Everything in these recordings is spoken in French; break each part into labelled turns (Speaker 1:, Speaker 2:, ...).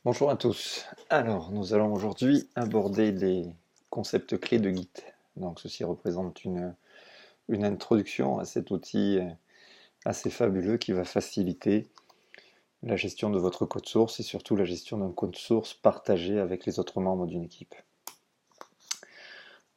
Speaker 1: Bonjour à tous. Alors, nous allons aujourd'hui aborder les concepts clés de Git. Donc, ceci représente une introduction à cet outil assez fabuleux qui va faciliter la gestion de votre code source et surtout la gestion d'un code source partagé avec les autres membres d'une équipe.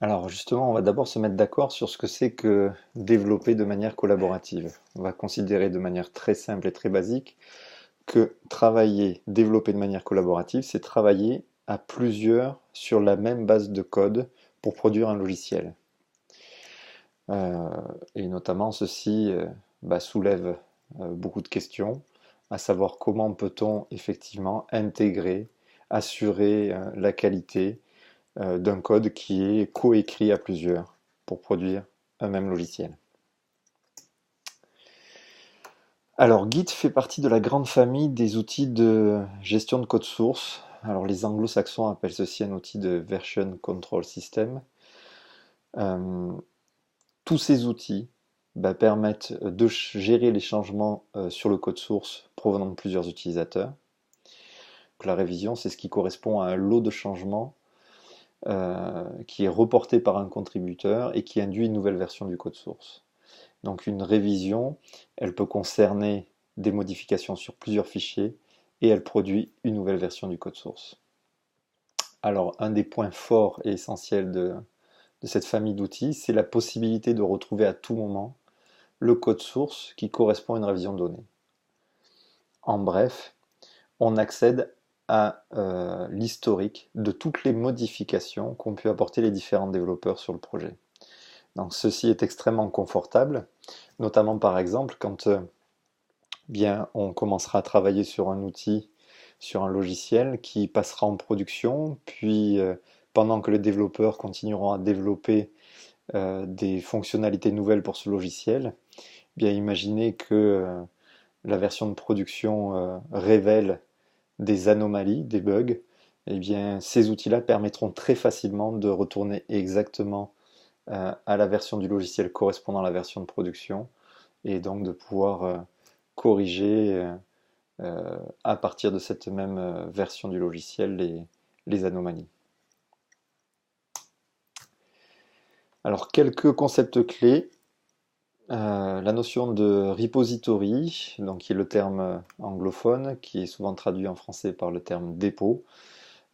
Speaker 1: Alors, justement, on va d'abord se mettre d'accord sur ce que c'est que développer de manière collaborative. On va considérer de manière très simple et très basique que développer de manière collaborative, c'est travailler à plusieurs sur la même base de code pour produire un logiciel. Euh, et notamment, ceci soulève beaucoup de questions, à savoir comment peut-on effectivement intégrer, assurer la qualité d'un code qui est coécrit à plusieurs pour produire un même logiciel. Alors, Git fait partie de la grande famille des outils de gestion de code source. Alors, les anglo-saxons appellent ceci un outil de version control system. Euh, tous ces outils permettent de gérer les changements sur le code source provenant de plusieurs utilisateurs. Donc, la révision, c'est ce qui correspond à un lot de changements qui est reporté par un contributeur et qui induit une nouvelle version du code source. Donc une révision, elle peut concerner des modifications sur plusieurs fichiers et elle produit une nouvelle version du code source. Alors un des points forts et essentiels de cette famille d'outils, c'est la possibilité de retrouver à tout moment le code source qui correspond à une révision donnée. En bref, on accède à l'historique de toutes les modifications qu'ont pu apporter les différents développeurs sur le projet. Donc ceci est extrêmement confortable, notamment par exemple quand on commencera à travailler sur un outil, sur un logiciel qui passera en production, puis pendant que les développeurs continueront à développer des fonctionnalités nouvelles pour ce logiciel, imaginez que la version de production révèle des anomalies, des bugs. Ces outils-là permettront très facilement de retourner exactement à la version du logiciel correspondant à la version de production et donc de pouvoir corriger à partir de cette même version du logiciel les anomalies. Alors quelques concepts clés. La notion de repository, donc qui est le terme anglophone, qui est souvent traduit en français par le terme dépôt.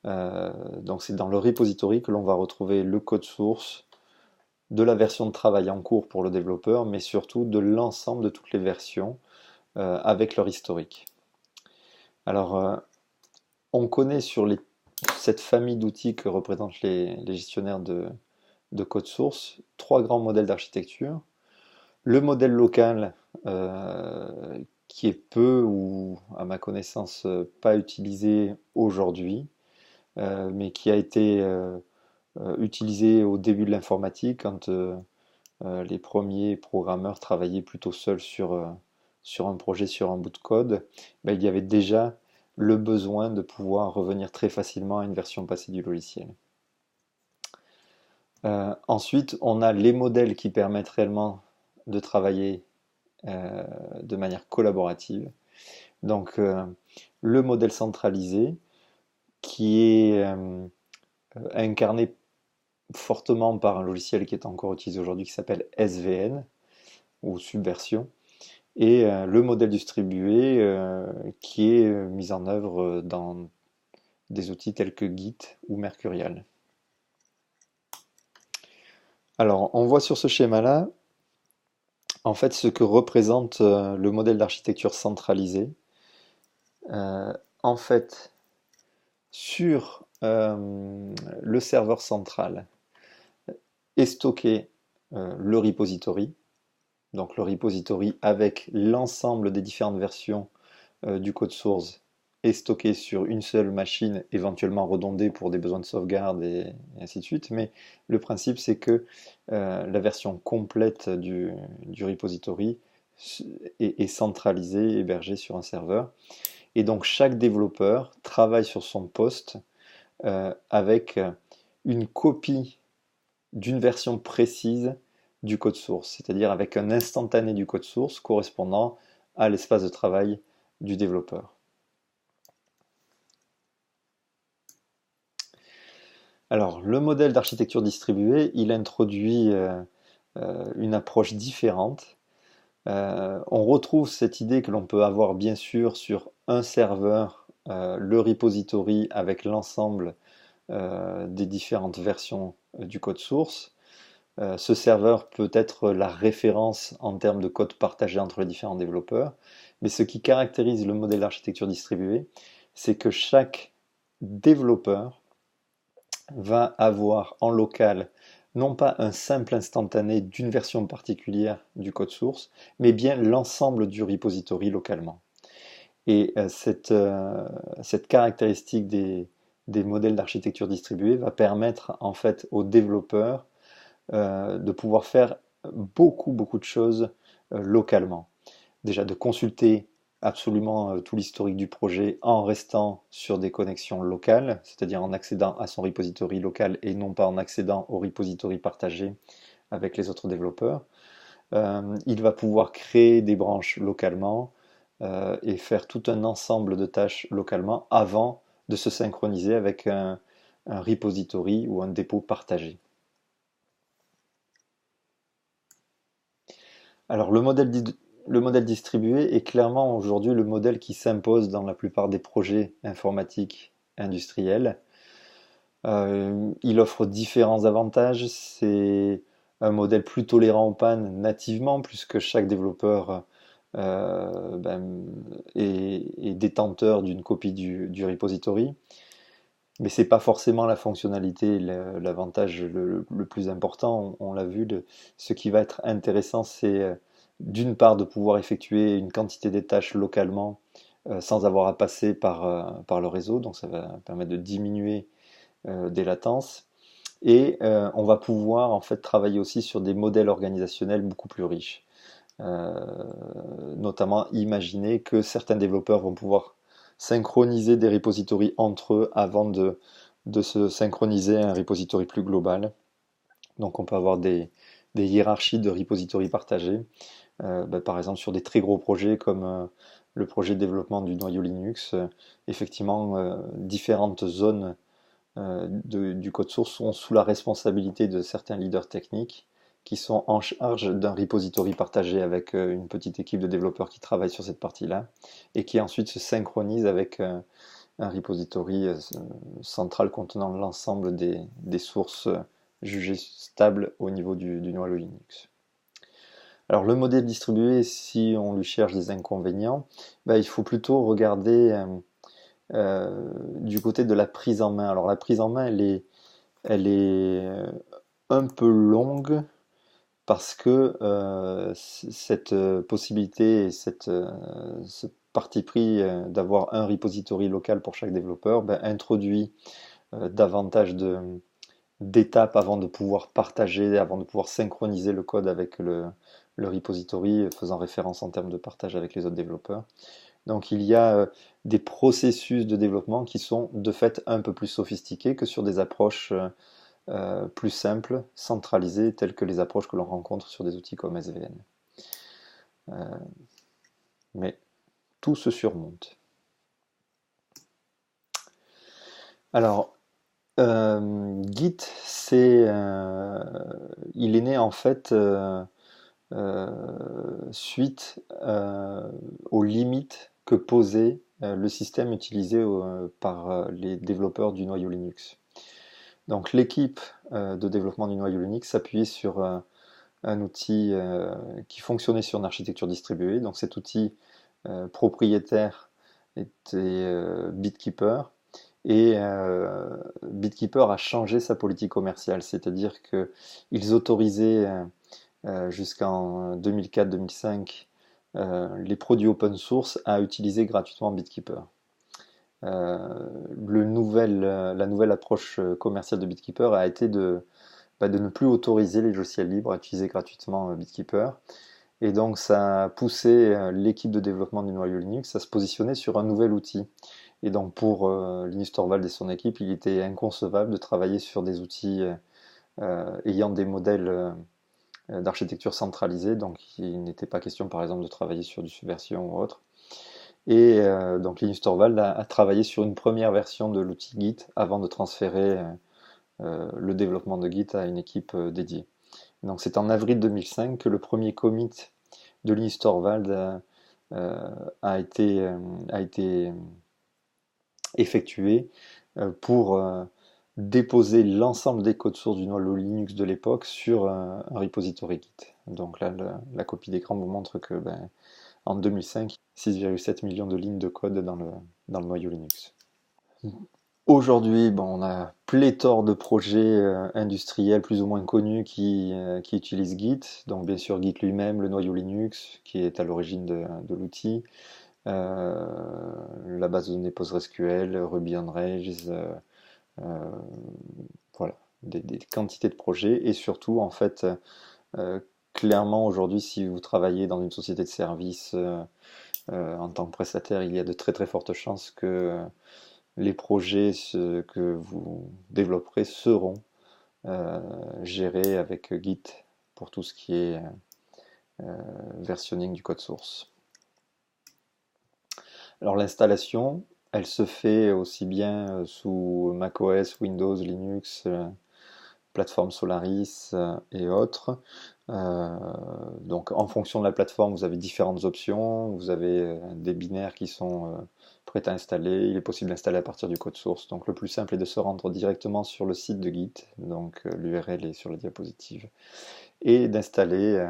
Speaker 1: Donc c'est dans le repository que l'on va retrouver le code source de la version de travail en cours pour le développeur, mais surtout de l'ensemble de toutes les versions avec leur historique. Alors, on connaît sur cette famille d'outils que représentent les gestionnaires de code source trois grands modèles d'architecture. Le modèle local, qui est peu ou, à ma connaissance, pas utilisé aujourd'hui, mais qui a été utilisé au début de l'informatique quand les premiers programmeurs travaillaient plutôt seuls sur un projet, sur un bout de code. Il y avait déjà le besoin de pouvoir revenir très facilement à une version passée du logiciel. Ensuite, on a les modèles qui permettent réellement de travailler de manière collaborative. Donc, le modèle centralisé qui est incarné fortement par un logiciel qui est encore utilisé aujourd'hui qui s'appelle SVN ou Subversion, et le modèle distribué qui est mis en œuvre dans des outils tels que Git ou Mercurial. Alors, on voit sur ce schéma-là, en fait, ce que représente le modèle d'architecture centralisée. En fait, sur le serveur central est stocké le repository, donc le repository avec l'ensemble des différentes versions du code source est stocké sur une seule machine, éventuellement redondée pour des besoins de sauvegarde et ainsi de suite. Mais le principe, c'est que la version complète du repository est centralisée, hébergée sur un serveur. Et donc chaque développeur travaille sur son poste avec une copie d'une version précise du code source, c'est-à-dire avec un instantané du code source correspondant à l'espace de travail du développeur. Alors, le modèle d'architecture distribuée, il introduit une approche différente. On retrouve cette idée que l'on peut avoir bien sûr sur un serveur, le repository avec l'ensemble des différentes versions du code source. Ce serveur peut être la référence en termes de code partagé entre les différents développeurs, mais ce qui caractérise le modèle d'architecture distribuée, c'est que chaque développeur va avoir en local non pas un simple instantané d'une version particulière du code source, mais bien l'ensemble du repository localement. Et cette caractéristique des modèles d'architecture distribuée va permettre en fait aux développeurs de pouvoir faire beaucoup de choses localement. Déjà de consulter absolument tout l'historique du projet en restant sur des connexions locales, c'est-à-dire en accédant à son repository local et non pas en accédant au repository partagé avec les autres développeurs. Il va pouvoir créer des branches localement et faire tout un ensemble de tâches localement avant de se synchroniser avec un repository ou un dépôt partagé. Alors le modèle distribué est clairement aujourd'hui le modèle qui s'impose dans la plupart des projets informatiques industriels. Il offre différents avantages. C'est un modèle plus tolérant aux pannes nativement, puisque chaque développeur est détenteur d'une copie du repository. Mais c'est pas forcément la fonctionnalité, l'avantage le plus important. On l'a vu, ce qui va être intéressant, c'est d'une part de pouvoir effectuer une quantité de tâches localement sans avoir à passer par le réseau. Donc ça va permettre de diminuer des latences. Et on va pouvoir en fait travailler aussi sur des modèles organisationnels beaucoup plus riches. Euh, Notamment imaginer que certains développeurs vont pouvoir synchroniser des repositories entre eux avant de se synchroniser à un repository plus global. Donc on peut avoir des hiérarchies de repositories partagées, par exemple sur des très gros projets comme le projet de développement du noyau Linux. Effectivement, différentes zones du code source sont sous la responsabilité de certains leaders techniques qui sont en charge d'un repository partagé avec une petite équipe de développeurs qui travaillent sur cette partie-là et qui ensuite se synchronise avec un repository central contenant l'ensemble des sources jugées stables au niveau du noyau Linux. Alors le modèle distribué, si on lui cherche des inconvénients, il faut plutôt regarder du côté de la prise en main. Alors la prise en main, elle est un peu longue parce que cette possibilité et ce parti pris d'avoir un repository local pour chaque développeur introduit davantage d'étapes avant de pouvoir partager, avant de pouvoir synchroniser le code avec le repository, faisant référence en termes de partage avec les autres développeurs. Donc il y a des processus de développement qui sont de fait un peu plus sophistiqués que sur des approches plus simples, centralisées, telles que les approches que l'on rencontre sur des outils comme SVN. Mais tout se surmonte. Alors, Git, il est né en fait suite aux limites que posait le système utilisé par les développeurs du noyau Linux. Donc l'équipe de développement du noyau Linux s'appuyait sur un outil qui fonctionnait sur une architecture distribuée. Donc cet outil propriétaire était BitKeeper. Et BitKeeper a changé sa politique commerciale, c'est-à-dire qu'ils autorisaient jusqu'en 2004-2005 les produits open source à utiliser gratuitement BitKeeper. La nouvelle approche commerciale de BitKeeper a été de ne plus autoriser les logiciels libres à utiliser gratuitement BitKeeper. Et donc ça a poussé l'équipe de développement du noyau Linux à se positionner sur un nouvel outil. Et donc pour Linus Torvalds et son équipe, il était inconcevable de travailler sur des outils ayant des modèles d'architecture centralisée. Donc il n'était pas question par exemple de travailler sur du Subversion ou autre. Et donc Linus Torvalds a travaillé sur une première version de l'outil Git avant de transférer le développement de Git à une équipe dédiée. Donc c'est en avril 2005 que le premier commit de Linus Torvald a été effectué pour déposer l'ensemble des codes sources du noyau Linux de l'époque sur un repository Git. Donc là, la copie d'écran vous montre que en 2005, 6,7 millions de lignes de code dans le noyau Linux. Aujourd'hui, on a pléthore de projets industriels plus ou moins connus qui utilisent Git. Donc bien sûr Git lui-même, le noyau Linux qui est à l'origine de l'outil, euh, la base de données PostgreSQL, Ruby on Rails, euh, voilà, des quantités de projets et surtout en fait euh, clairement aujourd'hui si vous travaillez dans une société de service en tant que prestataire, il y a de très très fortes chances que les projets que vous développerez seront gérés avec Git pour tout ce qui est versionning du code source. Alors l'installation, elle se fait aussi bien sous macOS, Windows, Linux, plateforme Solaris et autres. Donc en fonction de la plateforme, vous avez différentes options. Vous avez des binaires qui sont prêts à installer. Il est possible d'installer à partir du code source. Donc le plus simple est de se rendre directement sur le site de Git. Donc l'URL est sur la diapositive. Et d'installer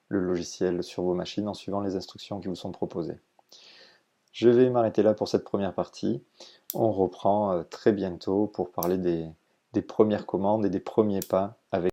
Speaker 1: le logiciel sur vos machines en suivant les instructions qui vous sont proposées. Je vais m'arrêter là pour cette première partie. On reprend très bientôt pour parler des premières commandes et des premiers pas avec